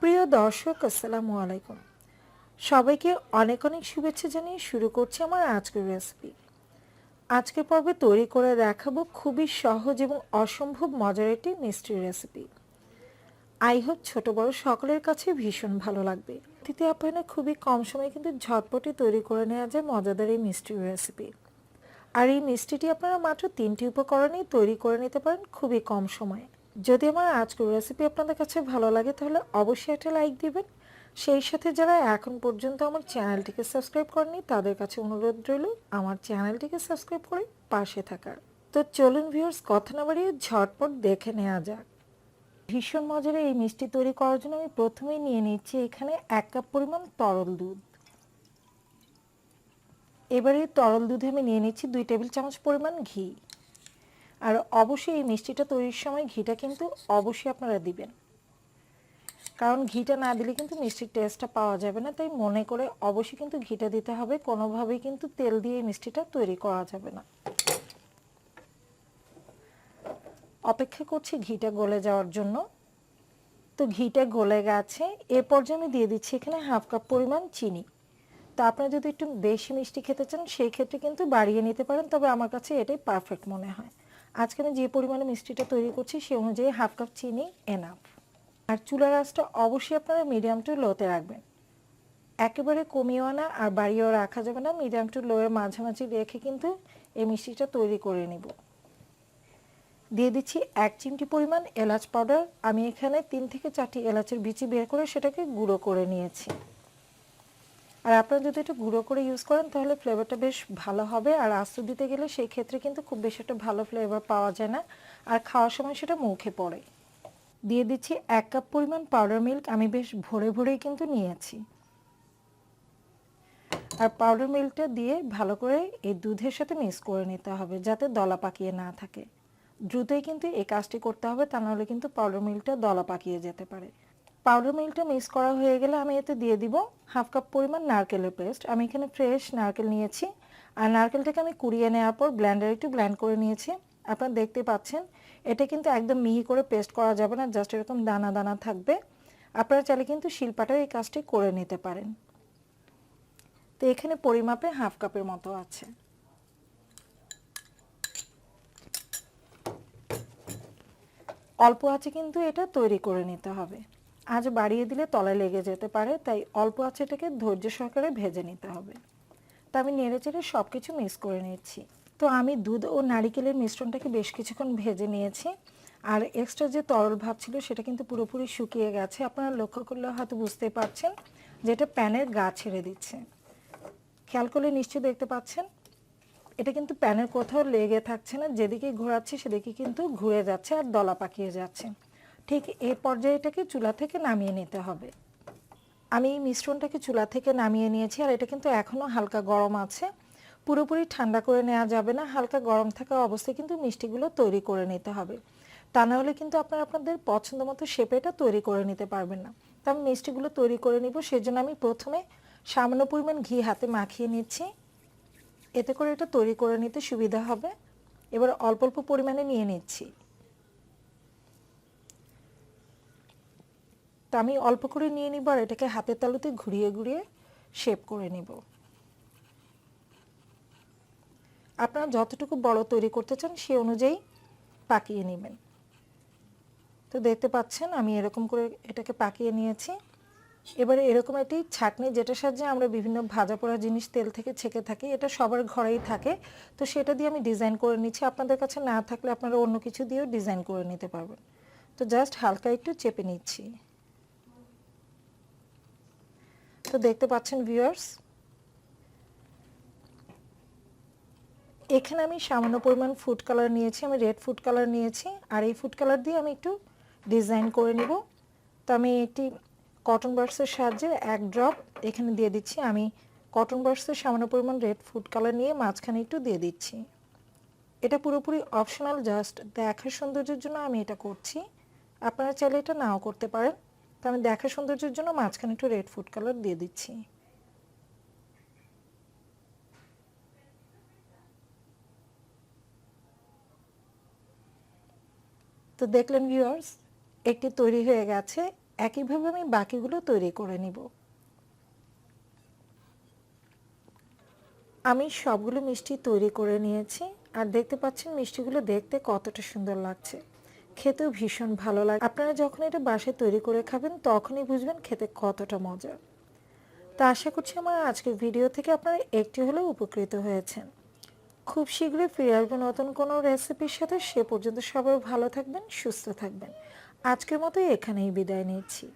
প্রিয় দর্শক আসসালামু আলাইকুম। সবাইকে অনেক অনেক শুভেচ্ছা জানিয়ে শুরু করছি আমার আজকের রেসিপি। আজকের পর্বে তৈরি করে দেখাবো খুবই সহজ এবং অসম্ভব মজার একটি মিষ্টি রেসিপি। আই হোপ ছোট বড় সকলের কাছে ভীষণ ভালো লাগবে। অতিথি আপ্যায়নে খুবই কম সময়ে কিন্তু ঝটপটে তৈরি করে নেওয়া যায় মজাদার এই মিষ্টি রেসিপি। আর এই মিষ্টিটি আপনারা মাত্র 3টি উপকরণেই তৈরি করে নিতে পারেন খুবই কম সময়ে। যদি আমার আজকের রেসিপি আপনাদের কাছে ভালো লাগে তাহলে অবশ্যই একটা লাইক দিবেন। সেই সাথে যারা এখন পর্যন্ত আমার চ্যানেলটিকে সাবস্ক্রাইব করেনি তাদের কাছে অনুরোধ রইল আমার চ্যানেলটিকে সাবস্ক্রাইব করে পাশে থাকার। তো চলুন ভিউয়ার্স, কথা না বাড়িয়ে ঝটপট দেখে নেওয়া যাক। ভীষণ মজার এই মিষ্টি তৈরি করার জন্য আমি প্রথমেই নিয়ে নিচ্ছি এখানে 1 কাপ পরিমাণ তরল দুধ। এবারে তরল দুধে আমি নিয়ে নিচ্ছি 2 টেবিল চামচ পরিমাণ ঘি। আর অবশ্যই এই মিষ্টিটা তৈরির সময় ঘিটা কিন্তু অবশ্যই আপনারা দিবেন, কারণ ঘিটা না দিলে কিন্তু মিষ্টির টেস্টটা পাওয়া যাবে না। তাই মনে করে অবশ্যই কিন্তু ঘিটা দিতে হবে, কোনোভাবেই কিন্তু তেল দিয়ে এই মিষ্টিটা তৈরি করা যাবে না। অপেক্ষা করছি ঘিটা গলে যাওয়ার জন্য। তো ঘিটা গলে গেছে, এর পর্যায়ে আমি দিয়ে দিচ্ছি এখানে 1/2 কাপ পরিমাণ চিনি। তো আপনারা যদি একটু বেশি মিষ্টি খেতে চান সেই ক্ষেত্রে কিন্তু বাড়িয়ে নিতে পারেন, তবে আমার কাছে এটাই পারফেক্ট মনে হয়। আজকে আমি যে পরিমাণে মিষ্টিটা তৈরি করছি সেই অনুযায়ী 1/2 কাপ চিনি এনাফ। আর চুলার আঁচটা অবশ্যই আপনারা মিডিয়াম টু লোতে রাখবেন, একেবারে কমিয়েও না আর বাড়িয়েও রাখা যাবে না। মিডিয়াম টু লো এর মাঝামাঝি রেখে কিন্তু এই মিষ্টিটা তৈরি করে নিব। দিয়ে দিচ্ছি 1 চিমটি পরিমাণ এলাচ পাউডার। আমি এখানে 3 থেকে 4টি এলাচের বিচি বের করে সেটাকে গুঁড়ো করে নিয়েছি। আর আপনারা যদি এটা গুঁড়ো করে ইউজ করেন তাহলে ফ্লেভারটা বেশ ভালো হবে। আর আস্ত দিতে গেলে সেই ক্ষেত্রে কিন্তু খুব বেশি একটা ভালো ফ্লেভার পাওয়া যায় না, আর খাওয়ার সময় সেটা মুখে পড়ে। দিয়ে দিচ্ছি 1 কাপ পরিমাণ পাউডার মিল্ক। আমি বেশ ভরে ভরেই কিন্তু নিয়েছি। আর পাউডার মিল্কটা দিয়ে ভালো করে এই দুধের সাথে মিক্স করে নিতে হবে যাতে দলা পাকিয়ে না থাকে। দ্রুতই কিন্তু এই কাজটি করতে হবে, তা নাহলে কিন্তু পাউডার মিল্কটা দলা পাকিয়ে যেতে পারে। পাউডার মিল্কটা মিক্স করা হয়ে গেলে আমি এতে দিয়ে দিব 1/2 কাপ পরিমাণ নারকেলের পেস্ট। আমি এখানে ফ্রেশ নারকেল নিয়েছি, আর নারকেলটাকে আমি কুড়িয়ে নেওয়ার পর ব্লেন্ডারে একটু ব্লেন্ড করে নিয়েছি। আপনারা দেখতে পাচ্ছেন এটা কিন্তু একদম মিহি করে পেস্ট করা যাবে না, জাস্ট এরকম দানা দানা থাকবে। আপনারা চাইলে কিন্তু শিলপাটাও এই কাজটি করে নিতে পারেন। তো এখানে পরিমাপে 1/2 কাপের মতো আছে। অল্প আছে কিন্তু এটা তৈরি করে নিতে হবে, আজ বাড়িয়ে দিলে তলায় লেগে যেতে পারে, তাই অল্প আছে এটাকে ধৈর্য সহকারে ভেজে নিতে হবে। তো আমি নেড়েচেড়ে সব কিছু মিক্স করে নিচ্ছি। তো আমি দুধ ও নারিকেলের মিশ্রণটাকে বেশ কিছুক্ষণ ভেজে নিয়েছি, আর এক্সট্রা যে তরল ভাব ছিল সেটা কিন্তু পুরোপুরি শুকিয়ে গেছে। আপনারা লক্ষ্য করলে হয়তো বুঝতেই পারছেন যে এটা প্যানের গা ছেড়ে দিচ্ছে। খেয়াল করলে নিশ্চয়ই দেখতে পাচ্ছেন এটা কিন্তু প্যানের কোথাও লেগে থাকছে না, যেদিকে ঘোরাচ্ছে সেদিকে কিন্তু ঘুরে যাচ্ছে আর দলা পাকিয়ে যাচ্ছে। ঠিক এই পর্যায়ে এটাকে চুলা থেকে নামিয়ে নিতে হবে। আমি এই মিশ্রণটাকে চুলা থেকে নামিয়ে নিয়েছি, আর এটা কিন্তু এখনও হালকা গরম আছে, পুরোপুরি ঠান্ডা করে নেওয়া যাবে না। হালকা গরম থাকা অবস্থায় কিন্তু মিষ্টিগুলো তৈরি করে নিতে হবে, তা না হলে কিন্তু আপনারা আপনাদের পছন্দ মতো শেপে এটা তৈরি করে নিতে পারবেন না। তো আমি মিষ্টিগুলো তৈরি করে নিব, সেজন্য আমি প্রথমে সামান্য পরিমাণ ঘি হাতে মাখিয়ে নিচ্ছি, এতে করে এটা তৈরি করে নিতে সুবিধা হবে। এবার অল্প অল্প পরিমাণে নিয়ে নিচ্ছি। তো আমি অল্প করে নিয়ে নিব আর এটাকে হাতের তালুতে ঘুরিয়ে ঘুরিয়ে শেপ করে নিব। আপনারা যতটুকু বড় তৈরি করতে চান সেই অনুযায়ী পাকিয়ে নেবেন। তো দেখতে পাচ্ছেন আমি এরকম করে এটাকে পাকিয়ে নিয়েছি। এবারে এরকম একটি ছাঁকনি, যেটার সাহায্যে আমরা বিভিন্ন ভাজা পোড়া জিনিস তেল থেকে ছেঁকে থাকি, এটা সবার ঘরেই থাকে। তো সেটা দিয়ে আমি ডিজাইন করে নিচ্ছি। আপনাদের কাছে না থাকলে আপনারা অন্য কিছু দিয়েও ডিজাইন করে নিতে পারবেন। তো জাস্ট হালকা একটু চেপে নিচ্ছি। তো দেখতে পাচ্ছেন ভিউয়ার্স, এখানে আমি সামান্য পরিমাণ ফুড কালার নিয়েছি, আমি রেড ফুড কালার নিয়েছি, আর এই ফুড কালার দিয়ে আমি একটু ডিজাইন করে নিব। তো আমি এটি কটন বাডসের সাহায্যে 1 ড্রপ এখানে দিয়ে দিচ্ছি। আমি কটন বাডসের সামান্য পরিমাণ রেড ফুড কালার নিয়ে মাঝখানে একটু দিয়ে দিচ্ছি। এটা পুরোপুরি অপশনাল, জাস্ট দেখার সৌন্দর্যের জন্য আমি এটা করছি। আপনারা চাইলে এটা নাও করতে পারেন। তো আমি দেখার সৌন্দর্যের জন্য মাঝখানে একটু রেড ফুড কালার দিয়ে দিচ্ছি। তো দেখলেন ভিউয়ার্স, একটি তৈরি হয়ে গেছে। একইভাবে আমি বাকিগুলো তৈরি করে নিব। আমি সবগুলো মিষ্টি তৈরি করে নিয়েছি, আর দেখতে পাচ্ছেন মিষ্টিগুলো দেখতে কতটা সুন্দর লাগছে, খেতেও ভীষণ ভালো লাগে। আপনারা যখন এটা বাসায় তৈরি করে খাবেন তখনই বুঝবেন খেতে কতটা মজা। তা আশা করছি আমার আজকের ভিডিও থেকে আপনারা একটু হলেও উপকৃত হয়েছেন। খুব শীঘ্রই ফিরে আসবো নতুন কোনো রেসিপির সাথে। সে পর্যন্ত সবাই ভালো থাকবেন, সুস্থ থাকবেন। আজকের মতো এখানেই বিদায় নিচ্ছি।